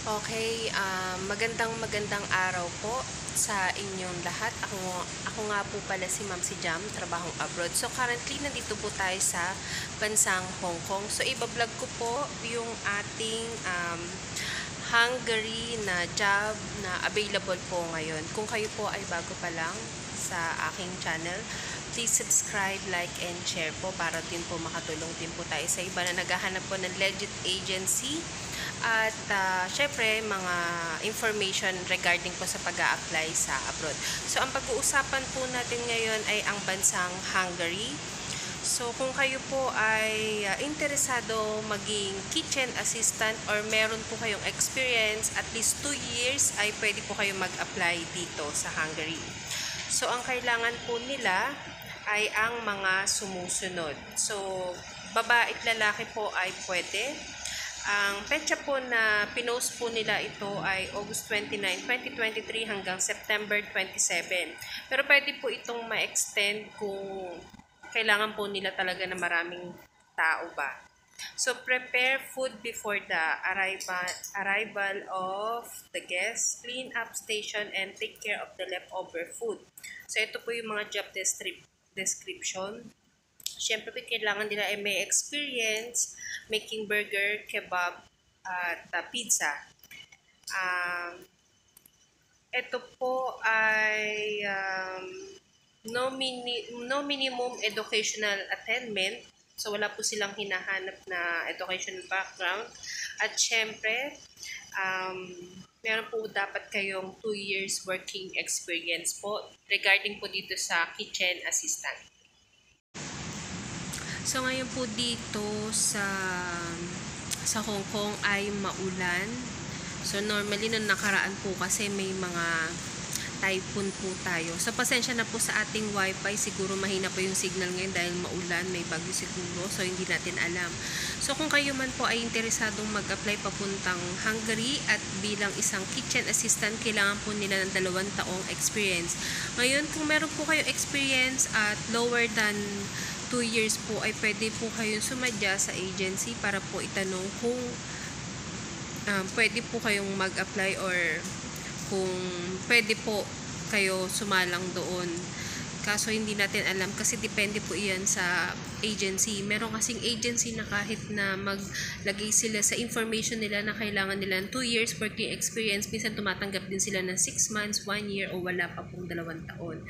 Okay, magandang araw po sa inyong lahat. Ako nga po pala si Ma'am si Jam, trabahong abroad. So currently nandito po tayo sa bansang Hong Kong. So ibablog ko po yung ating Hungary na job na available po ngayon. Kung kayo po ay bago pa lang sa aking channel, please subscribe, like, and share po para din po makatulong din po tayo sa iba na naghahanap po ng legit agency at syempre mga information regarding po sa pag-a-apply sa abroad. So ang pag-uusapan po natin ngayon ay ang bansang Hungary. So kung kayo po ay interesado maging kitchen assistant or meron po kayong experience at least 2 years ay pwede po kayo mag-apply dito sa Hungary. So ang kailangan po nila ay ang mga sumusunod. So babae at lalaki po ay pwede. Ang petsa po na pinost po nila ito ay August 29, 2023 hanggang September 27. Pero pwede po itong ma-extend kung kailangan po nila talaga na maraming tao ba. So prepare food before the arrival of the guests, clean up station and take care of the leftover food. So ito po yung mga job description. Siyempre, kailangan nila ay may experience making burger, kebab, at pizza. Ito po ay no minimum educational attainment. So, wala po silang hinahanap na educational background. At syempre, meron po dapat kayong 2 years working experience po regarding po dito sa kitchen assistant. So ngayon po dito sa Hong Kong ay maulan. So normally nung nakaraan po kasi may mga typhoon po tayo. So pasensya na po sa ating wifi, siguro mahina po yung signal ngayon dahil maulan, may bagyo siguro. So hindi natin alam. So kung kayo man po ay interesadong mag-apply papuntang Hungary at bilang isang kitchen assistant, kailangan po nila ng 2 taong experience. Ngayon kung meron po kayo experience at lower than 2 years po ay pwede po kayong sumadya sa agency para po itanong kung pwede po kayong mag-apply or kung pwede po kayo sumalang doon. Kaso hindi natin alam kasi depende po iyan sa agency. Meron kasing agency na kahit na maglagay sila sa information nila na kailangan nila ng 2 years working experience, minsan tumatanggap din sila ng 6 months, 1 year o wala pa pong 2 taon.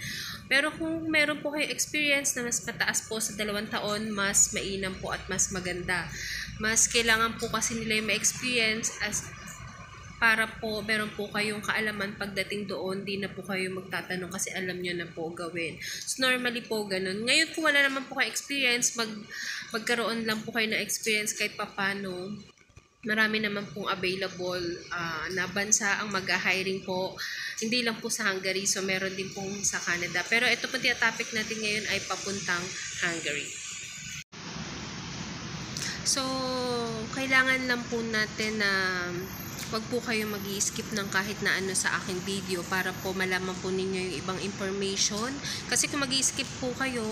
Pero kung meron po kayo experience na mas mataas po sa 2 taon, mas mainam po at mas maganda. Mas kailangan po kasi nila yung ma-experience para po meron po kayong kaalaman pagdating doon, di na po kayo magtatanong kasi alam nyo na po gawin. So normally po ganun. Ngayon kung wala naman po kayo experience, magkaroon lang po kayo ng experience kahit papano. Marami naman pong available na bansa ang mag-hiring po. Hindi lang po sa Hungary, so meron din pong sa Canada. Pero ito po topic natin ngayon ay papuntang Hungary. So, kailangan lang po natin na wag po kayo mag-i-skip ng kahit na ano sa aking video para po malaman po ninyo yung ibang information. Kasi kung mag-i-skip po kayo,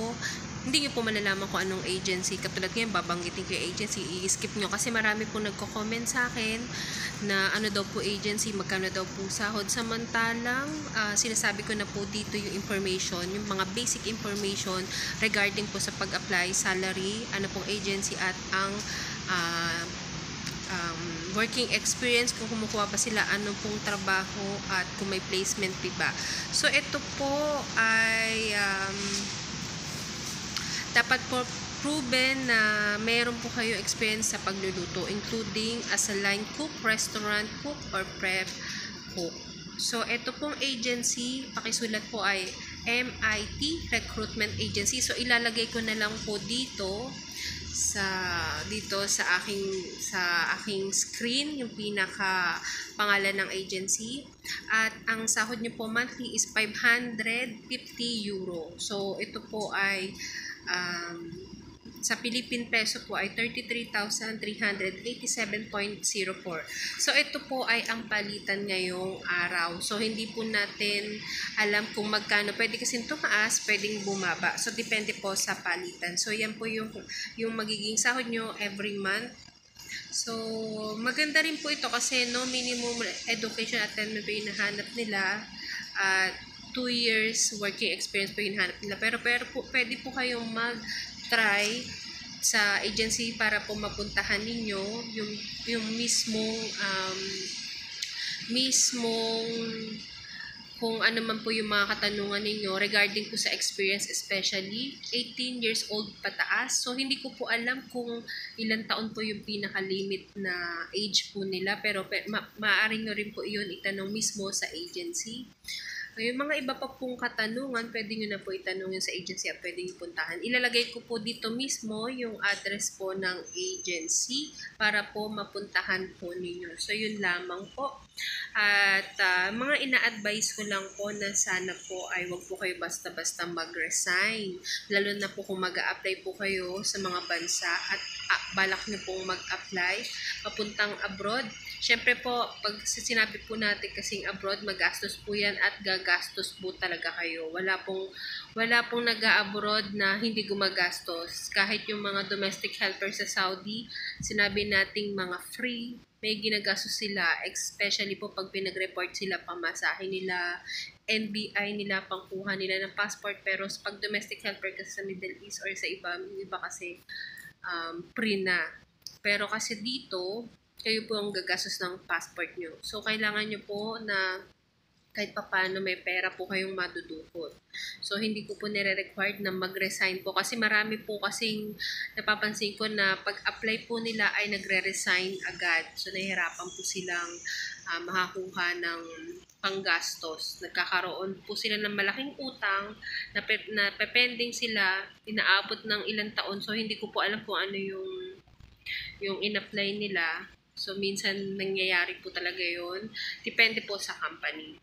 hindi nyo po malalaman kung anong agency. Katulad ngayon, babanggitin ko yung agency, i-skip nyo. Kasi marami po nagko-comment sa akin na ano daw po agency, magkano daw po sahod. Samantalang, sinasabi ko na po dito yung information, yung mga basic information regarding po sa pag-apply, salary, ano pong agency at ang working experience, kung kumukuha ba sila, anong pong trabaho at kung may placement fee ba. So ito po ay dapat po proven na meron po kayo experience sa pagluluto, including as a line cook, restaurant cook, or prep cook. So ito pong agency, pakisulat po ay MIT Recruitment Agency. So ilalagay ko na lang po dito sa aking screen yung pinaka pangalan ng agency, at ang sahod niyo po monthly is 550 euro. So ito po ay sa Philippine peso po ay 33,387.04. So ito po ay ang palitan ngayong araw. So hindi po natin alam kung magkano. Pwede kasi tumaas, pwedeng bumaba. So depende po sa palitan. So yan po yung magiging sahod nyo every month. So, maganda rin po ito kasi no minimum education attainment po yung hinahanap nila at 2 years working experience po yung hinahanap nila. Pero po, pwede po kayong mag-try sa agency para po mapuntahan ninyo yung mismong kung ano man po yung mga katanungan ninyo regarding po sa experience, especially 18 years old pataas. So, hindi ko po alam kung ilang taon po yung pinaka-limit na age po nila, pero maaaring nyo rin po yun itanong mismo sa agency. Yung mga iba pa pong katanungan, pwede nyo na po itanong yun sa agency at pwede nyo puntahan. Ilalagay ko po dito mismo yung address po ng agency para po mapuntahan po ninyo. So, yun lamang po. At mga ina-advise ko lang po na sana po ay wag po kayo basta-basta mag-resign. Lalo na po kung mag-a-apply po kayo sa mga bansa at balak nyo pong mag-apply papuntang abroad. Siyempre po, pag sinabi po natin kasing abroad, magastos po yan at gagastos po talaga kayo. Wala pong nag-a-abroad na hindi gumagastos. Kahit yung mga domestic helper sa Saudi, sinabi nating mga free, may ginagastos sila, especially po pag pinag-report sila, pamasahe nila, NBI nila, pangkuha nila ng passport. Pero pag domestic helper kasi sa Middle East or sa iba kasi free na. Pero kasi dito, kayo po ang gagastos ng passport nyo. So, kailangan nyo po na kahit papaano may pera po kayong madudukot. So, hindi ko po nire-required na mag-resign po kasi marami po kasing napapansin ko na pag-apply po nila ay nagre-resign agad. So, nahihirapan po silang makakuha ng panggastos. Nagkakaroon po sila ng malaking utang na pending sila, inaabot ng ilang taon. So, hindi ko po alam kung ano yung in-apply nila. So, minsan nangyayari po talaga yon. Depende po sa company.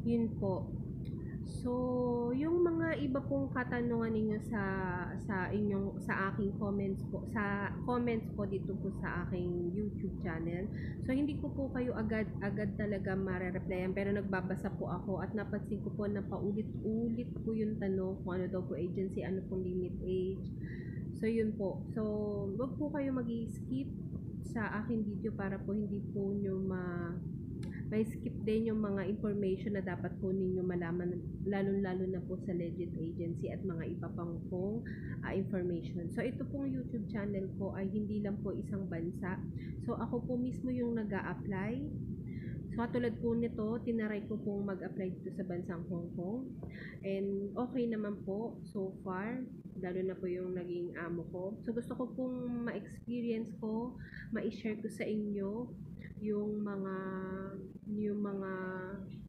Yun po. So, yung mga iba pong katanungan ninyo sa aking comments po dito po sa aking YouTube channel. So, hindi ko po kayo agad talaga mare-replyan, pero nagbabasa po ako at napansin ko po na paulit-ulit po yung tanong kung ano daw po agency, ano po limit age. So, yun po. So, wag po kayo mag-skip sa aking video para po hindi po nyo may skip din yung mga information na dapat po ninyo malaman, lalo-lalo na po sa legit agency at mga iba pang pong information. So, ito pong YouTube channel ko ay hindi lang po isang bansa. So, ako po mismo yung nag-a-apply. So, katulad po nito, tinaray ko pong mag-apply dito sa bansang Hong Kong. And okay naman po so far, lalo na po yung naging amo ko. So, gusto ko pong ma-experience ko, ma-share ko sa inyo yung mga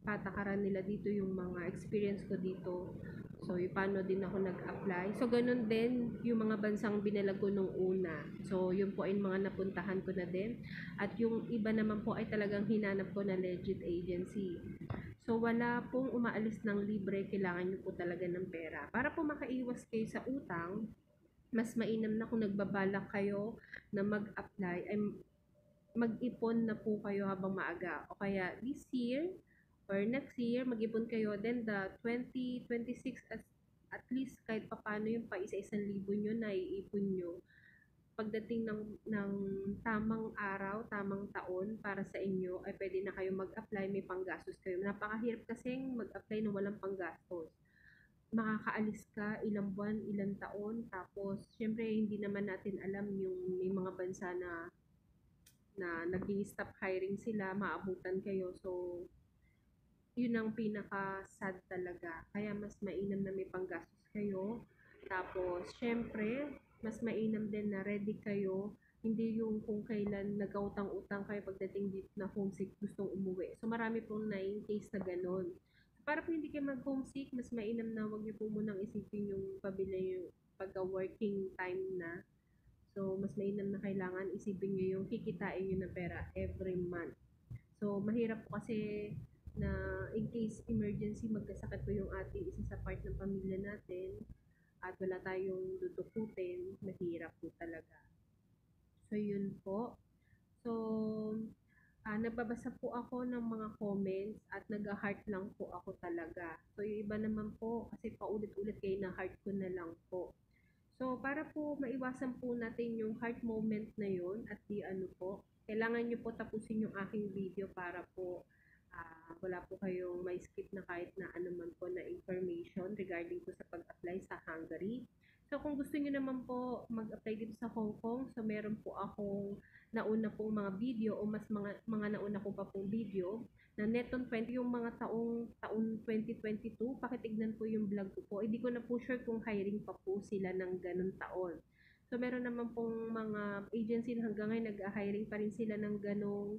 patakaran nila dito, yung mga experience ko dito. So, paano din ako nag-apply. So, ganun din yung mga bansang binalag ko nung una. So, yun po ay mga napuntahan ko na din. At yung iba naman po ay talagang hinanap ko na legit agency. So, wala pong umaalis ng libre. Kailangan nyo po talaga ng pera. Para po makaiwas kayo sa utang, mas mainam na kung nagbabalak kayo na mag-apply, ay mag-ipon na po kayo habang maaga. O kaya this year or next year, mag-ipon kayo. Then the 2026 at least kahit papano yung pa isa-isang libo nyo na iipon nyo. Pagdating ng tamang araw, tamang taon para sa inyo, ay pwede na kayo mag-apply, may panggastos kayo. Napakahirap kasing mag-apply na walang panggastos. Makakaalis ka ilang buwan, ilang taon, tapos syempre hindi naman natin alam yung may mga bansa na nag-stop hiring sila, maabutan kayo. So, yun ang pinaka-sad talaga. Kaya mas mainam na may panggastos kayo. Tapos, syempre, mas mainam din na ready kayo. Hindi yung kung kailan nag-utang-utang kayo pagdating dito na homesick, gustong umuwi. So, marami pong na-case na ganun. Para po hindi kayo mag-homesick, mas mainam na wag niyo po munang isipin yung pabili yung pagka-working time na. So, mas mainam na kailangan isipin nyo yung kikitain nyo na pera every month. So, mahirap po kasi na in case emergency, magkasakit po yung ating isa sa part ng pamilya natin at wala tayong dudukutin, mahirap po talaga. So, yun po. So, nagbabasa po ako ng mga comments at nag-heart lang po ako talaga. So, yung iba naman po, kasi paulit-ulit kayo na heart ko na lang po. So, para po maiwasan po natin yung heart moment na yun at di ano po, kailangan nyo po tapusin yung aking video para po wala po kayong may skip na kahit na anuman po na information regarding po sa pag-apply sa Hungary. So, kung gusto niyo naman po mag-apply dito sa Hong Kong, so meron po akong nauna pong mga video o mas mga nauna ko pa pong video na Neton 20 yung mga taon 2022, pakitignan po yung vlog ko po. Hindi ko na po sure kung hiring pa po sila ng ganun taon. So meron naman pong mga agency na hanggang ngayon nag-hiring pa rin sila ng ganong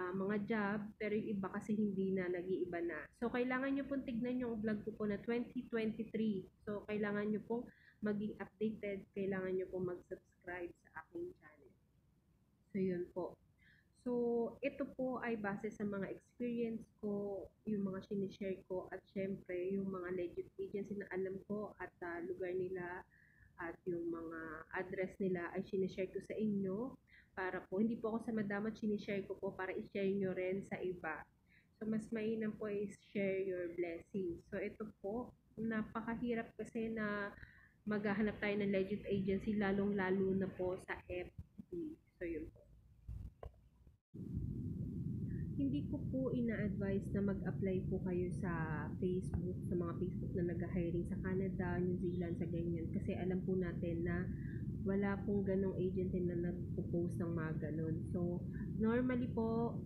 mga job, pero yung iba kasi hindi na, nag-iiba na. So kailangan nyo pong tignan yung vlog ko po na 2023. So kailangan nyo pong maging updated, kailangan nyo pong mag-subscribe sa aking channel. So yun po. So, ito po ay base sa mga experience ko, yung mga sinishare ko, at syempre, yung mga legit agency na alam ko at lugar nila at yung mga address nila ay sinishare ko sa inyo para po, hindi po ako sa madama, sinishare ko po para i-share nyo rin sa iba. So, mas mainam po is share your blessings. So, ito po, napakahirap kasi na maghahanap tayo ng legit agency, lalong-lalo na po sa FB. So, yun po. Hindi ko po ina-advise na mag-apply po kayo sa Facebook, sa mga Facebook na nag-hiring sa Canada, New Zealand, sa ganyan. Kasi alam po natin na wala pong ganong agency na nagpo-post ng mga ganon. So, normally po,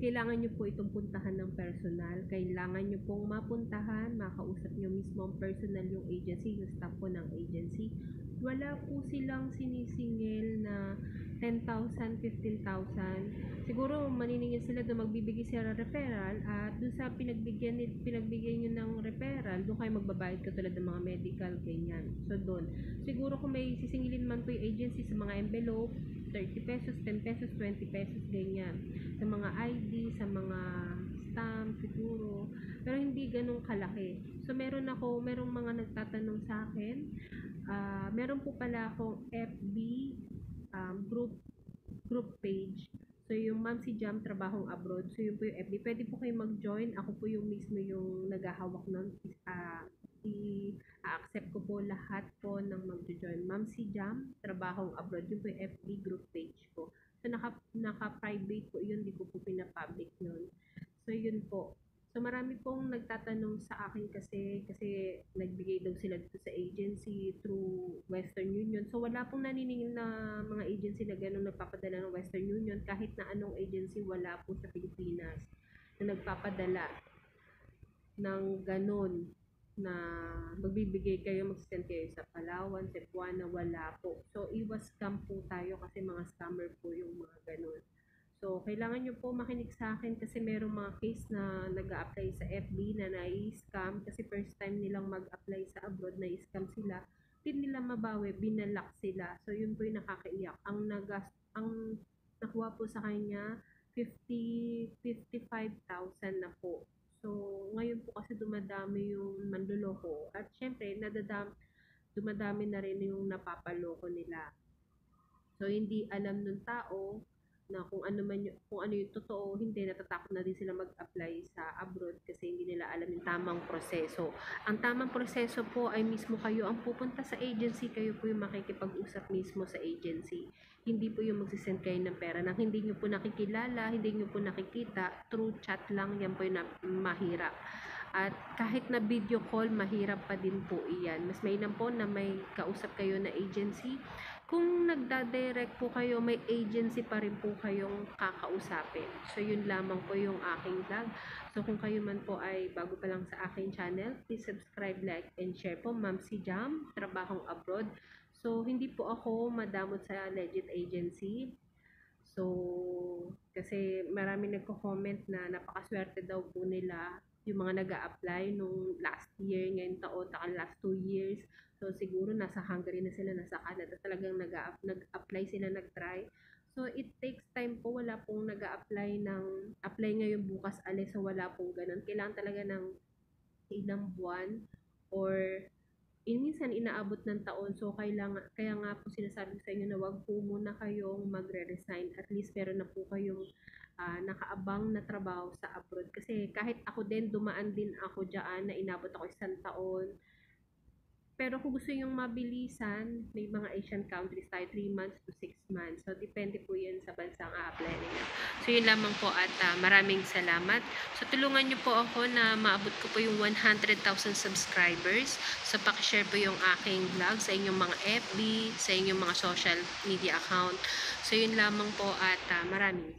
kailangan nyo po itong puntahan ng personal. Kailangan nyo pong mapuntahan, makausap nyo mismo ang personal yung agency, yung staff po ng agency. Wala po silang sinisingil na 10,000, 15,000. Siguro maniningil sila doon, magbibigay sila ng referral at doon sa pinagbigyan nyo ng referral, doon kayo magbabayad katulad ng mga medical, ganyan. So doon. Siguro kung may sisingilin man po yung agency sa mga envelope, 30 pesos, 10 pesos, 20 pesos, ganyan. Sa mga ID, sa mga stamp, siguro. Pero hindi ganun kalaki. So merong mga nagtatanong sa akin. Meron po pala akong FB group page. So, yung Ma'am si Jam Trabahong Abroad. So, yun po yung FB. Pwede po kayo mag-join. Ako po yung mismo yung naghahawak ng i-accept ko po lahat po ng mag-join. Ma'am si Jam Trabahong Abroad. Yun po yung FB group page ko. So, naka-private po yun. Hindi ko po pinapublic yun. So, yun po. So marami pong nagtatanong sa akin kasi nagbigay daw sila dito sa agency through Western Union. So wala pong naniningil na mga agency na gano'n nagpapadala ng Western Union, kahit na anong agency wala po sa Pilipinas na nagpapadala ng gano'n na magbibigay kayo, mag-send kayo sa Palawan, Cebuana, wala po. So iwas scam po tayo kasi mga scammer po yung mga gano'n. So, kailangan nyo po makinig sa akin kasi merong mga case na nag-a-apply sa FB na nai-scam kasi first time nilang mag-apply sa abroad, nai-scam sila. Hindi nila mabawi, binalak sila. So, yun po yung nakakaiyak. Ang nakuha po sa kanya, 55,000 na po. So, ngayon po kasi dumadami yung manloloko. At syempre, dumadami na rin yung napapaloko nila. So, hindi alam ng tao na kung ano yung totoo, hindi, natatakot na din sila mag-apply sa abroad kasi hindi nila alam yung tamang proseso. Ang tamang proseso po ay mismo kayo ang pupunta sa agency, kayo po yung makikipag-usap mismo sa agency. Hindi po yung magsisend kayo ng pera nang hindi nyo po nakikilala, hindi nyo po nakikita, through chat lang, yan po yung mahirap. At kahit na video call, mahirap pa din po iyan. Mas mainam po na may kausap kayo na agency. Kung nagda-direct po kayo, may agency pa rin po kayong kakausapin. So, yun lamang po yung aking vlog. So, kung kayo man po ay bago pa lang sa aking channel, please subscribe, like, and share po. Ma'am si Jam, Trabahong Abroad. So, hindi po ako madamot sa legit agency. So, kasi marami nagko-comment na napakaswerte daw po nila yung mga nag-a-apply nung last year, ngayon taon, last 2 years. So, siguro nasa Hungary na sila, nasa Canada, talagang nag-apply sila, nag-try. So, it takes time po, wala pong nag-a-apply apply ngayon, bukas alis, so wala pong ganun. Kailangan talaga ng ilang buwan or minsan inaabot ng taon. So, kaya nga po sinasabi sa inyo na wag po muna kayong magre-resign. At least meron na po kayong nakaabang na trabaho sa abroad. Kasi kahit ako din, dumaan din ako dyan na inabot ako 1 taon. Pero kung gusto yung mabilisan, may mga Asian countries tayo, 3 months to 6 months. So, depende po yan sa bansang a-apply ninyo. So, yun lamang po at maraming salamat. So, tulungan nyo po ako na maabot ko po yung 100,000 subscribers. So, pakishare po yung aking vlog sa inyong mga FB, sa inyong mga social media account. So, yun lamang po at maraming